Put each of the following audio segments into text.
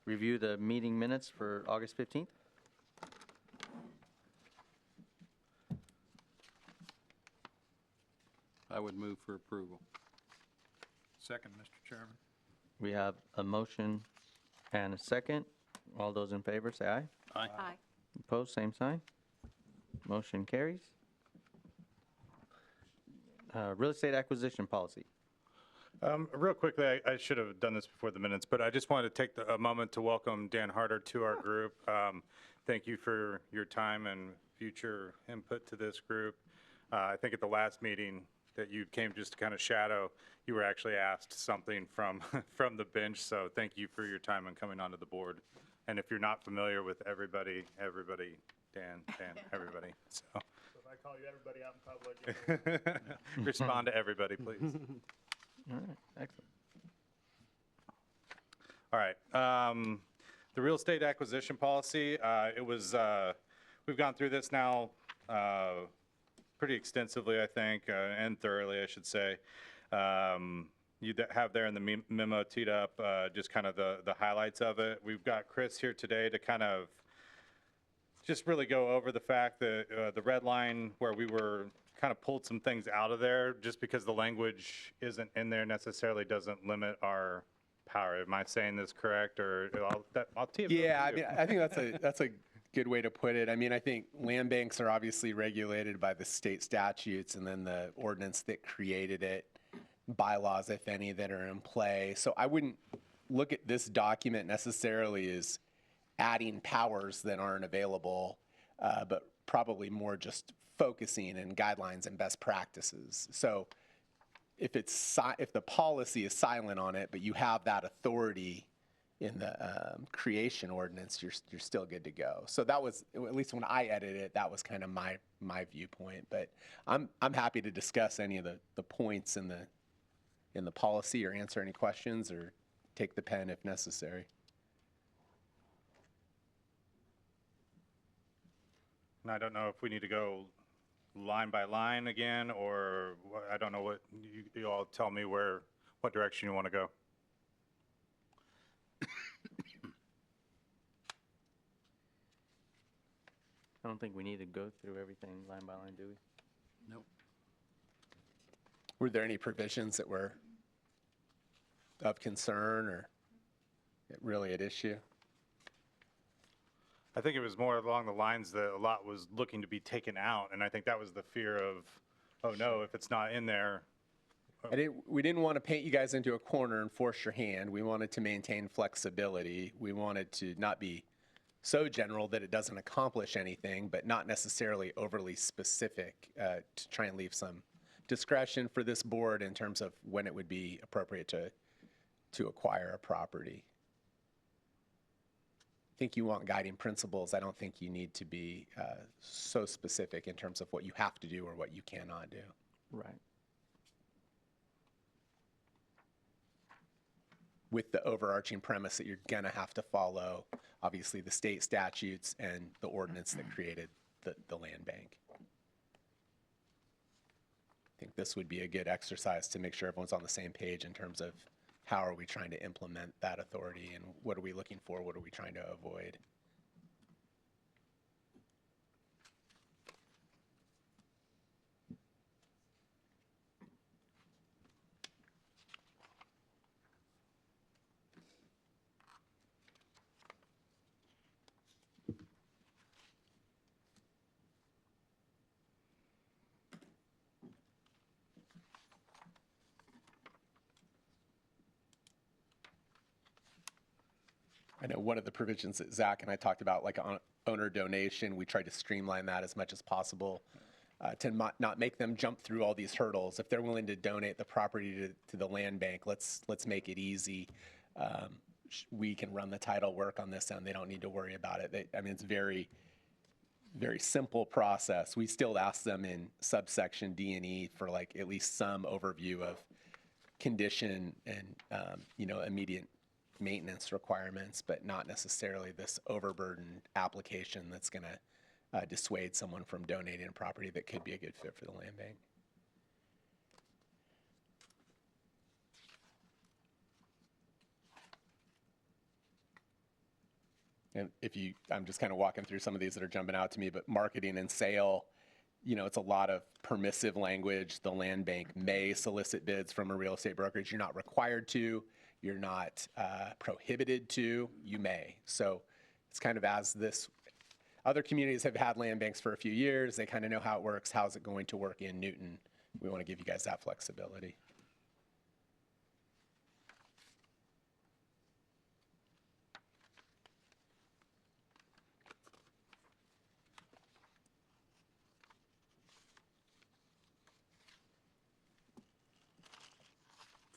review the meeting minutes for August 15th. I would move for approval. Second, Mr. Chairman. We have a motion and a second. All those in favor say aye. Aye. Aye. Opposed, same sign. Motion carries. Real estate acquisition policy. Real quickly, I should have done this before the minutes, but I just wanted to take a moment to welcome Dan Harder to our group. Thank you for your time and future input to this group. I think at the last meeting that you came just to kind of shadow, you were actually asked something from from the bench, so thank you for your time and coming onto the board. And if you're not familiar with everybody, Dan, everybody. So if I call you everybody out in public, respond to everybody, please. All right, excellent. All right. The real estate acquisition policy, we've gone through this now pretty extensively, I think, and thoroughly, I should say. You have there in the memo teed up just kind of the highlights of it. We've got Chris here today to kind of just really go over the fact that the red line where we were kind of pulled some things out of there just because the language isn't in there necessarily doesn't limit our power. Am I saying this correct? Or I'll tee it up to Yeah, I you. mean, I think that's a good way to put it. I mean, I think land banks are obviously regulated by the state statutes and then the ordinance that created it, bylaws, if any, that are in play. So I wouldn't look at this document necessarily as adding powers that aren't available, but probably more just focusing and guidelines and best practices. So if the policy is silent on it, but you have that authority in the creation ordinance, you're still good to go. So that was, at least when I edited it, that was kind of my viewpoint. But I'm happy to discuss any of the points in the policy or answer any questions or take the pen if necessary. And I don't know if we need to go line by line again, or I don't know what you all tell me what direction you want to go. I don't think we need to go through everything line by line, do we? Nope. Were there any provisions that were of concern or really at issue? I think it was more along the lines that a lot was looking to be taken out, and I think that was the fear of, oh no, if it's not in there. We didn't want to paint you guys into a corner and force your hand. We wanted to maintain flexibility. We wanted to not be so general that it doesn't accomplish anything, but not necessarily overly specific to try and leave some discretion for this board in terms of when it would be appropriate to acquire a property. I think you want guiding principles. I don't think you need to be so specific in terms of what you have to do or what you cannot do. Right. With the overarching premise that you're going to have to follow, obviously, the state statutes and the ordinance that created the land bank. I think this would be a good exercise to make sure everyone's on the same page in terms of how are we trying to implement that authority and what are we looking for, what are we trying to avoid. I know one of the provisions that Zach and I talked about, like on owner donation, we tried to streamline that as much as possible to not make them jump through all these hurdles. If they're willing to donate the property to the land bank, let's make it easy. We can run the title work on this end. They don't need to worry about it. I mean, it's very, very simple process. We still ask them in subsection D and E for like at least some overview of condition and immediate maintenance requirements, but not necessarily this overburdened application that's going to dissuade someone from donating a property that could be a good fit for the land bank. and I'm just kind of walking through some of these that are jumping out to me, but marketing and sale, it's a lot of permissive language. The land bank may solicit bids from a real estate brokerage. You're not required to, you're not prohibited to, you may. So it's kind of as this, other communities have had land banks for a few years. They kind of know how it works. How's it going to work in Newton? We want to give you guys that flexibility.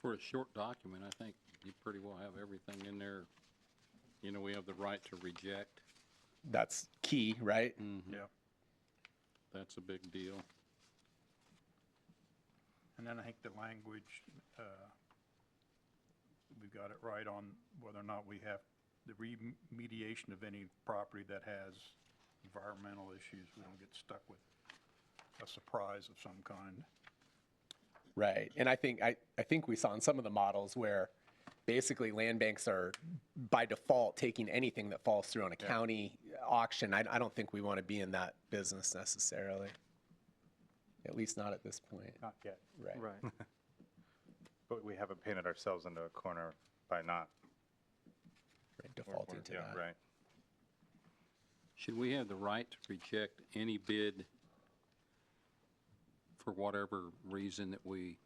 For a short document, I think you pretty well have everything in there. We have the right to reject. That's key, right? Yeah. That's a big deal. And then I think the language, we got it right on whether or not we have the remediation of any property that has environmental issues. We don't get stuck with a surprise of some kind. Right. And I think we saw in some of the models where basically land banks are by default taking anything that falls through on a county auction. I don't think we want to be in that business necessarily. At least not at this point. Not yet. Right. Right. But we haven't painted ourselves into a corner by not. Right, defaulting to Yeah, that. right. Should we have the right to reject any bid for whatever reason that we?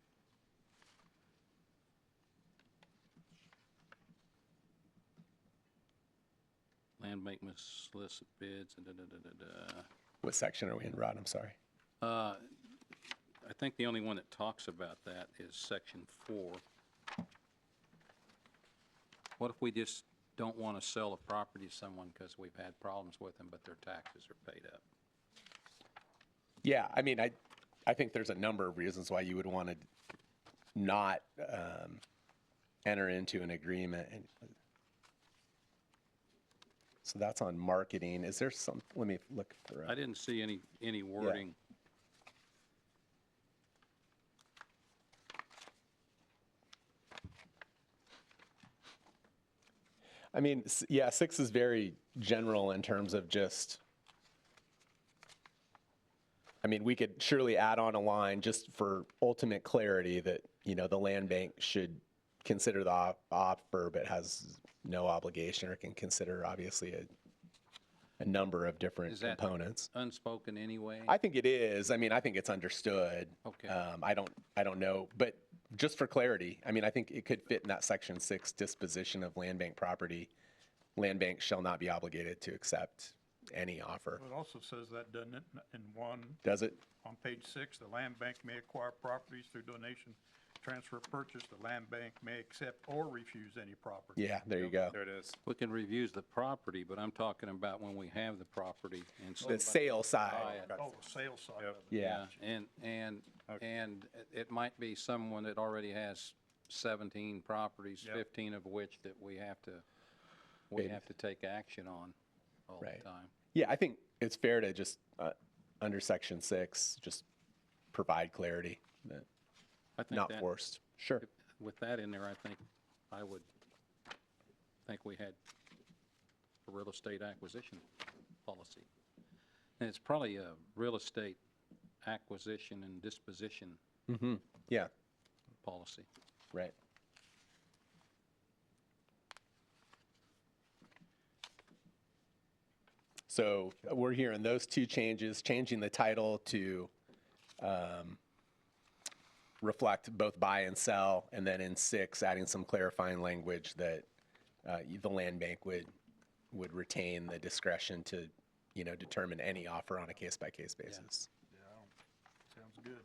Land bank must solicit bids. What section are we in, Rod? I'm sorry. I think the only one that talks about that is section 4. What if we just don't want to sell a property to someone because we've had problems with them, but their taxes are paid up? Yeah, I mean, I think there's a number of reasons why you would want to not enter into an agreement. So that's on marketing. Is there some, let me look for I didn't see any wording. I mean, yeah, 6 is very general in terms of just, I mean, we could surely add on a line just for ultimate clarity that, the land bank should consider the offer, but has no obligation, or can consider obviously a number of different Is that components. unspoken anyway? I think it is. I mean, I think it's understood. Okay. I don't know, but just for clarity, I mean, I think it could fit in that section 6 disposition of land bank property. Land bank shall not be obligated to accept any offer. It also says that, doesn't it, in 1, Does it? on page 6, the land bank may acquire properties through donation, transfer, purchase. The land bank may accept or refuse any property. Yeah, there you go. There it is. We can review the property, but I'm talking about when we have the property and The sale side. Oh, the sales side Yep. of it. Yeah. And it might be someone that already has 17 properties, Yep. 15 of which that we have to take action on all Right. the time. Yeah, I think it's fair to just, under section 6, just provide clarity, that I think not that, forced. Sure. with that in there, I would think we had a real estate acquisition policy. And it's probably a real estate acquisition and disposition Yeah, policy. right. So we're hearing those 2 changes, changing the title to reflect both buy and sell, and then in 6, adding some clarifying language that the land bank would retain the discretion to, determine any offer on a case-by-case basis. Sounds good.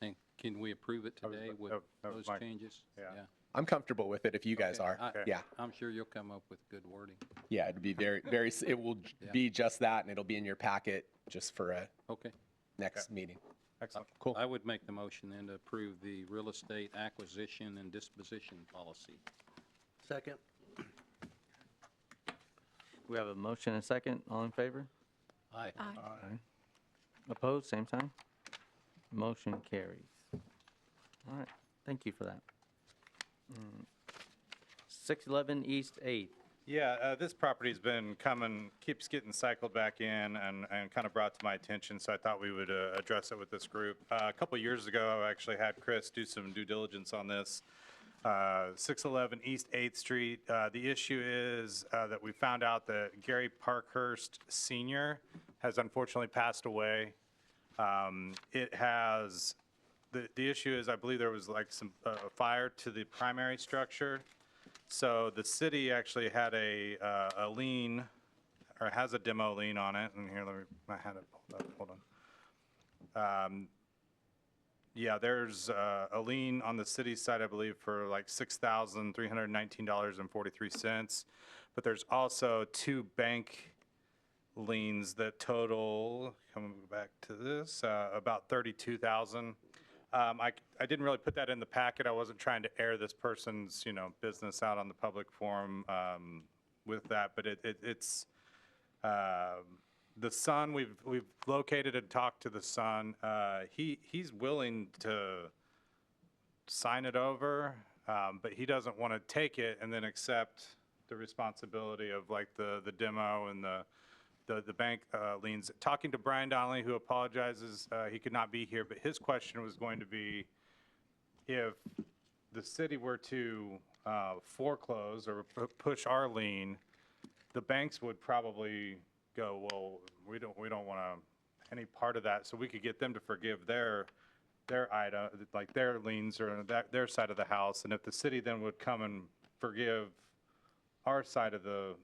And can we approve it That was- today with that was those my- changes? yeah. I'm comfortable with it if you guys Okay. are. Yeah, I'm sure you'll come up with good wording. yeah, it'd be it will be just that, and it'll be in your packet just for a Okay. next meeting. Excellent. Cool. I would make the motion then to approve the real estate acquisition and disposition policy. Second. We have a motion and a second. All in favor? Aye. Opposed? Same sign. Motion carries. All right. Thank you for that. 611 East 8th. Yeah, this property's been keeps getting cycled back in and kind of brought to my attention, so I thought we would address it with this group. A couple years ago, I actually had Chris do some due diligence on this. 611 East 8th Street. The issue is that we found out that Gary Parkhurst Sr. has unfortunately passed away. The issue is, I believe there was like some fire to the primary structure. So the city actually had a lien, or has a demo lien on it. And here, I had it pulled up. Hold on. Yeah, there's a lien on the city side, I believe, for like $6,319.43. But there's also 2 bank liens that total, coming back to this, about $32,000. I didn't really put that in the packet. I wasn't trying to air this person's, business out on the public forum with that, but it's the son. We've located and talked to the son. He's willing to sign it over, but he doesn't want to take it and then accept the responsibility of like the demo and the bank liens. Talking to Brian Donnelly, who apologizes, he could not be here, but his question was going to be, if the city were to foreclose or push our lien, the banks would probably go, well, we don't want any part of that, so we could get them to forgive their item, like their liens or their side of the house, and if the city then would come and forgive our side of the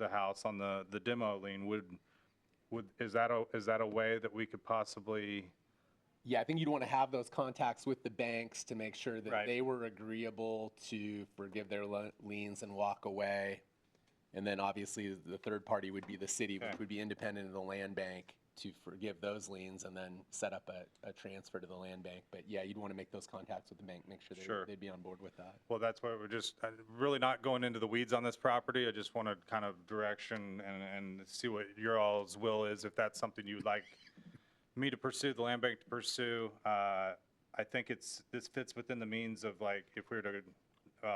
house on the demo lien, is that a way that we could possibly? Yeah, I think you'd want to have those contacts with the banks to make sure that Right. they were agreeable to forgive their liens and walk away. And then obviously the third party would be the city, which Okay. would be independent of the land bank to forgive those liens and then set up a transfer to the land bank. But yeah, you'd want to make those contacts with the bank, make sure Sure. they'd be on board with that. Well, that's why we're just really not going into the weeds on this property. I just wanted kind of direction and see what your all's will is, if that's something you'd like me to pursue, the land bank to pursue. I think this fits within the means of, like, if we were to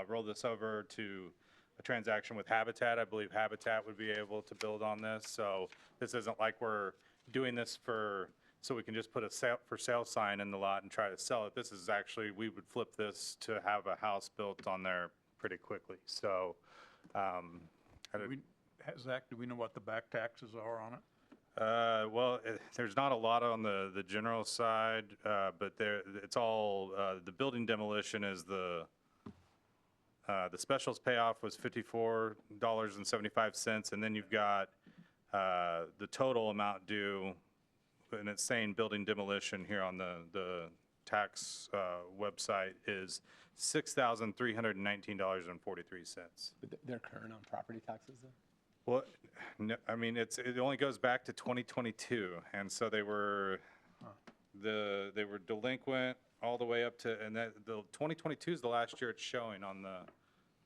roll this over to a transaction with Habitat, I believe Habitat would be able to build on this. So this isn't like we're doing this so we can just put a for sale sign in the lot and try to sell it. This is actually, we would flip this to have a house built on there pretty quickly. So, Zach, do we know what the back taxes are on it? well, there's not a lot on the general side, but it's all, the building demolition is the specials payoff was $54.75, and then you've got the total amount due, and it's saying building demolition here on the tax website is $6,319.43. But they're current on property taxes though? Well, no, I mean, it only goes back to 2022, and so they were delinquent all the way up to, and the 2022 is the last year it's showing on the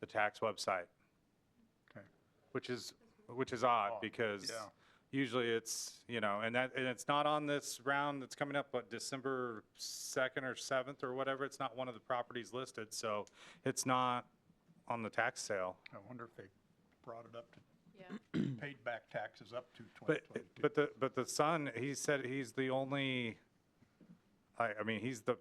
tax website. Okay. Which is odd, Odd, because yeah. usually it's, and it's not on this round that's coming up, but December 2nd or 7th or whatever, it's not one of the properties listed, so it's not on the tax sale. I wonder if they brought it up to, Yeah. paid back taxes up to But 2022. but the son, he said he's the only, I mean, he's the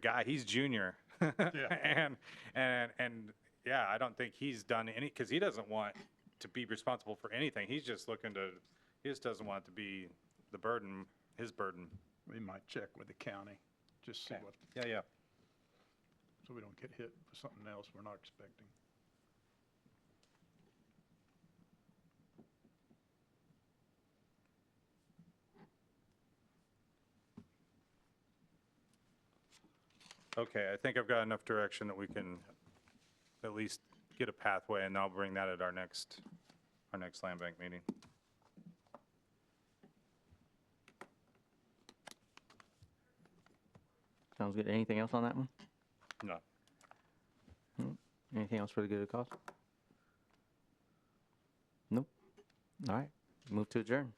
guy, he's junior. Yeah. And yeah, I don't think he's done any, because he doesn't want to be responsible for anything. He just doesn't want it to be his burden. We might check with the county, just see Okay. what, Yeah. so we don't get hit with something else we're not expecting. Okay, I think I've got enough direction that we can at least get a pathway, and I'll bring that at our next land bank meeting. Sounds good. Anything else on that one? No. Anything else for the good of the cause? Nope. All right. Move to adjourn.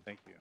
Thank you.